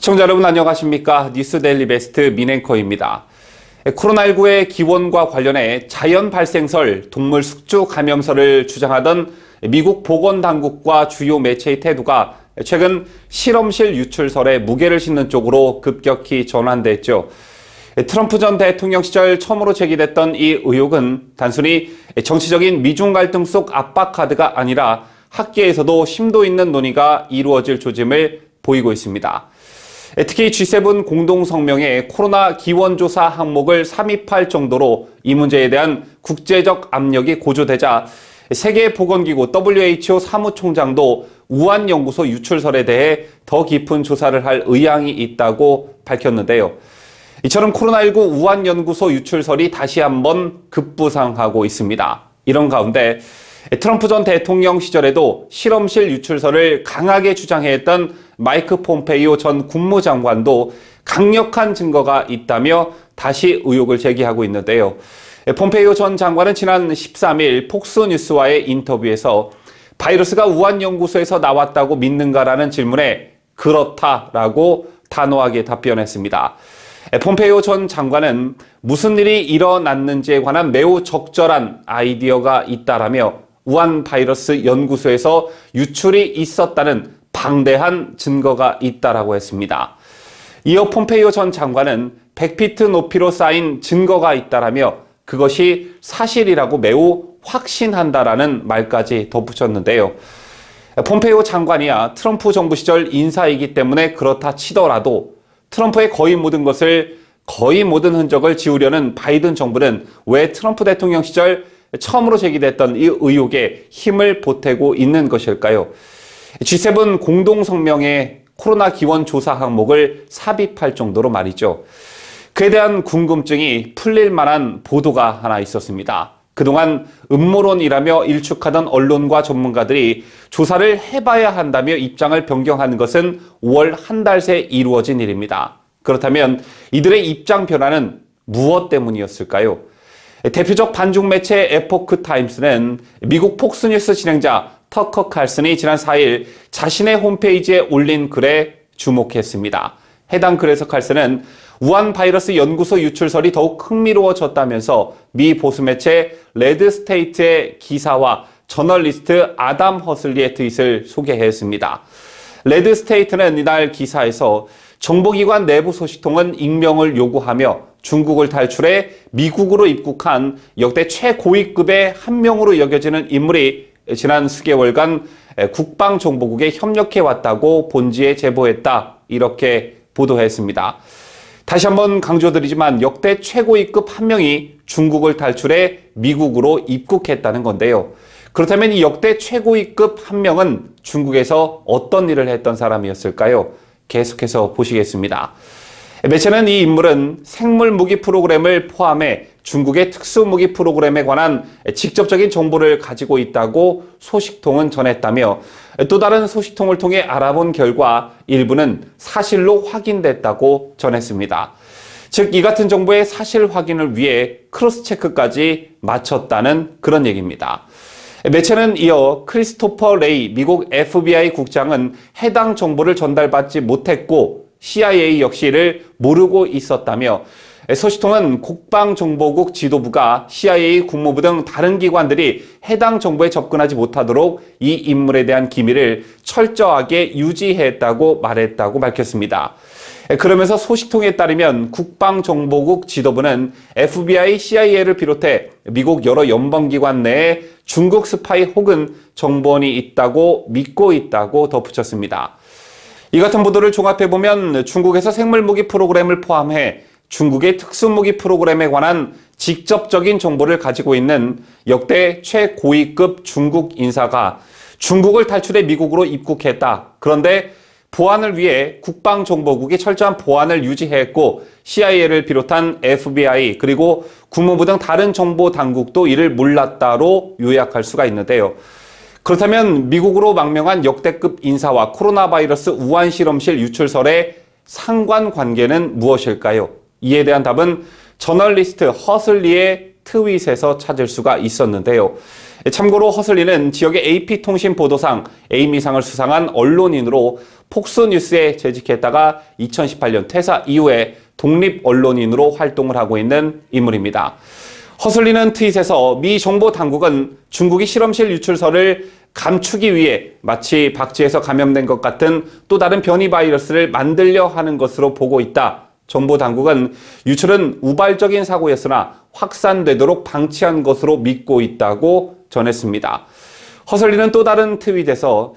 시청자 여러분 안녕하십니까? 뉴스데일리 베스트 민앵커입니다. 코로나19의 기원과 관련해 자연 발생설 동물 숙주 감염설을 주장하던 미국 보건당국과 주요 매체의 태도가 최근 실험실 유출설에 무게를 싣는 쪽으로 급격히 전환됐죠. 트럼프 전 대통령 시절 처음으로 제기됐던 이 의혹은 단순히 정치적인 미중 갈등 속 압박 카드가 아니라 학계에서도 심도 있는 논의가 이루어질 조짐을 보이고 있습니다. 특히 G7 공동성명에 코로나 기원조사 항목을 삼입할 정도로 이 문제에 대한 국제적 압력이 고조되자 세계보건기구 WHO 사무총장도 우한연구소 유출설에 대해 더 깊은 조사를 할 의향이 있다고 밝혔는데요. 이처럼 코로나19 우한연구소 유출설이 다시 한번 급부상하고 있습니다. 이런 가운데 트럼프 전 대통령 시절에도 실험실 유출설을 강하게 주장했던 마이크 폼페이오 전 국무장관도 강력한 증거가 있다며 다시 의혹을 제기하고 있는데요. 폼페이오 전 장관은 지난 13일 폭스뉴스와의 인터뷰에서 바이러스가 우한연구소에서 나왔다고 믿는가라는 질문에 그렇다라고 단호하게 답변했습니다. 폼페이오 전 장관은 무슨 일이 일어났는지에 관한 매우 적절한 아이디어가 있다라며 우한 바이러스 연구소에서 유출이 있었다는 방대한 증거가 있다라고 했습니다. 이어 폼페이오 전 장관은 100피트 높이로 쌓인 증거가 있다라며 그것이 사실이라고 매우 확신한다라는 말까지 덧붙였는데요. 폼페이오 장관이야 트럼프 정부 시절 인사이기 때문에 그렇다 치더라도 트럼프의 거의 모든 흔적을 지우려는 바이든 정부는 왜 트럼프 대통령 시절 처음으로 제기됐던 이 의혹에 힘을 보태고 있는 것일까요? G7 공동성명에 코로나 기원 조사 항목을 삽입할 정도로 말이죠. 그에 대한 궁금증이 풀릴 만한 보도가 하나 있었습니다. 그동안 음모론이라며 일축하던 언론과 전문가들이 조사를 해봐야 한다며 입장을 변경하는 것은 5월 한 달 새 이루어진 일입니다. 그렇다면 이들의 입장 변화는 무엇 때문이었을까요? 대표적 반중 매체 에포크 타임스는 미국 폭스뉴스 진행자 터커 칼슨이 지난 4일 자신의 홈페이지에 올린 글에 주목했습니다. 해당 글에서 칼슨은 우한 바이러스 연구소 유출설이 더욱 흥미로워졌다면서 미 보수 매체 레드 스테이트의 기사와 저널리스트 아담 허슬리의 트윗을 소개했습니다. 레드 스테이트는 이날 기사에서 정보기관 내부 소식통은 익명을 요구하며 중국을 탈출해 미국으로 입국한 역대 최고위급의 한 명으로 여겨지는 인물이 지난 수개월간 국방정보국에 협력해왔다고 본지에 제보했다. 이렇게 보도했습니다. 다시 한번 강조드리지만 역대 최고위급 한 명이 중국을 탈출해 미국으로 입국했다는 건데요. 그렇다면 이 역대 최고위급 한 명은 중국에서 어떤 일을 했던 사람이었을까요? 계속해서 보시겠습니다. 매체는 이 인물은 생물무기 프로그램을 포함해 중국의 특수무기 프로그램에 관한 직접적인 정보를 가지고 있다고 소식통은 전했다며 또 다른 소식통을 통해 알아본 결과 일부는 사실로 확인됐다고 전했습니다. 즉, 이 같은 정보의 사실 확인을 위해 크로스체크까지 마쳤다는 그런 얘기입니다. 매체는 이어 크리스토퍼 레이 미국 FBI 국장은 해당 정보를 전달받지 못했고 CIA 역시 이를 모르고 있었다며 소식통은 국방정보국 지도부가 CIA, 국무부 등 다른 기관들이 해당 정보에 접근하지 못하도록 이 인물에 대한 기밀을 철저하게 유지했다고 말했다고 밝혔습니다. 그러면서 소식통에 따르면 국방정보국 지도부는 FBI, CIA를 비롯해 미국 여러 연방기관 내에 중국 스파이 혹은 정보원이 있다고 믿고 있다고 덧붙였습니다. 이 같은 보도를 종합해보면 중국에서 생물무기 프로그램을 포함해 중국의 특수무기 프로그램에 관한 직접적인 정보를 가지고 있는 역대 최고위급 중국 인사가 중국을 탈출해 미국으로 입국했다. 그런데 보안을 위해 국방정보국이 철저한 보안을 유지했고 CIA를 비롯한 FBI 그리고 국무부 등 다른 정보 당국도 이를 몰랐다로 요약할 수가 있는데요. 그렇다면 미국으로 망명한 역대급 인사와 코로나 바이러스 우한 실험실 유출설의 상관관계는 무엇일까요? 이에 대한 답은 저널리스트 허슬리의 트윗에서 찾을 수가 있었는데요. 참고로 허슬리는 지역의 AP통신 보도상 에이미상을 수상한 언론인으로 폭스뉴스에 재직했다가 2018년 퇴사 이후에 독립언론인으로 활동을 하고 있는 인물입니다. 허슬리는 트윗에서 미 정보 당국은 중국이 실험실 유출설을 감추기 위해 마치 박쥐에서 감염된 것 같은 또 다른 변이 바이러스를 만들려 하는 것으로 보고 있다. 정보 당국은 유출은 우발적인 사고였으나 확산되도록 방치한 것으로 믿고 있다고 전했습니다. 허슬리는 또 다른 트윗에서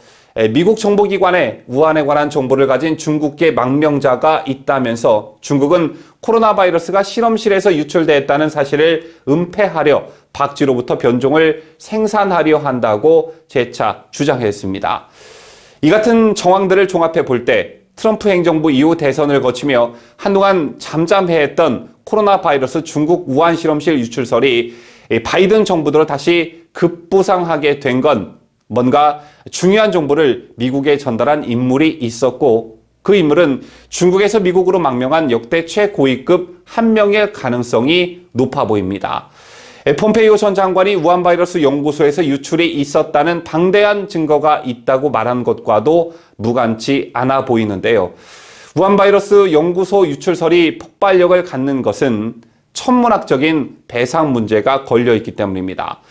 미국 정보기관에 우한에 관한 정보를 가진 중국계 망명자가 있다면서 중국은 코로나 바이러스가 실험실에서 유출됐다는 사실을 은폐하려 박쥐로부터 변종을 생산하려 한다고 재차 주장했습니다. 이 같은 정황들을 종합해 볼 때 트럼프 행정부 이후 대선을 거치며 한동안 잠잠해했던 코로나 바이러스 중국 우한 실험실 유출설이 바이든 정부 들어 다시 급부상하게 된 건 뭔가 중요한 정보를 미국에 전달한 인물이 있었고 그 인물은 중국에서 미국으로 망명한 역대 최고위급 한 명일 가능성이 높아 보입니다. 폼페이오 전 장관이 우한 바이러스 연구소에서 유출이 있었다는 방대한 증거가 있다고 말한 것과도 무관치 않아 보이는데요. 우한 바이러스 연구소 유출설이 폭발력을 갖는 것은 천문학적인 배상 문제가 걸려있기 때문입니다.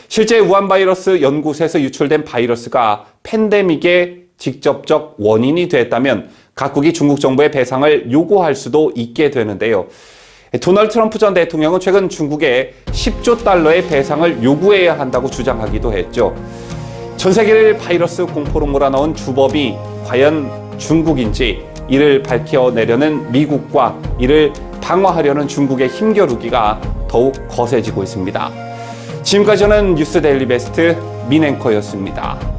실제 우한 바이러스 연구소에서 유출된 바이러스가 팬데믹의 직접적 원인이 됐다면 각국이 중국 정부의 배상을 요구할 수도 있게 되는데요. 도널드 트럼프 전 대통령은 최근 중국에 10조 달러의 배상을 요구해야 한다고 주장하기도 했죠. 전 세계를 바이러스 공포로 몰아넣은 주범이 과연 중국인지 이를 밝혀내려는 미국과 이를 방어하려는 중국의 힘겨루기가 더욱 거세지고 있습니다. 지금까지 저는 뉴스 데일리 베스트 민앵커였습니다.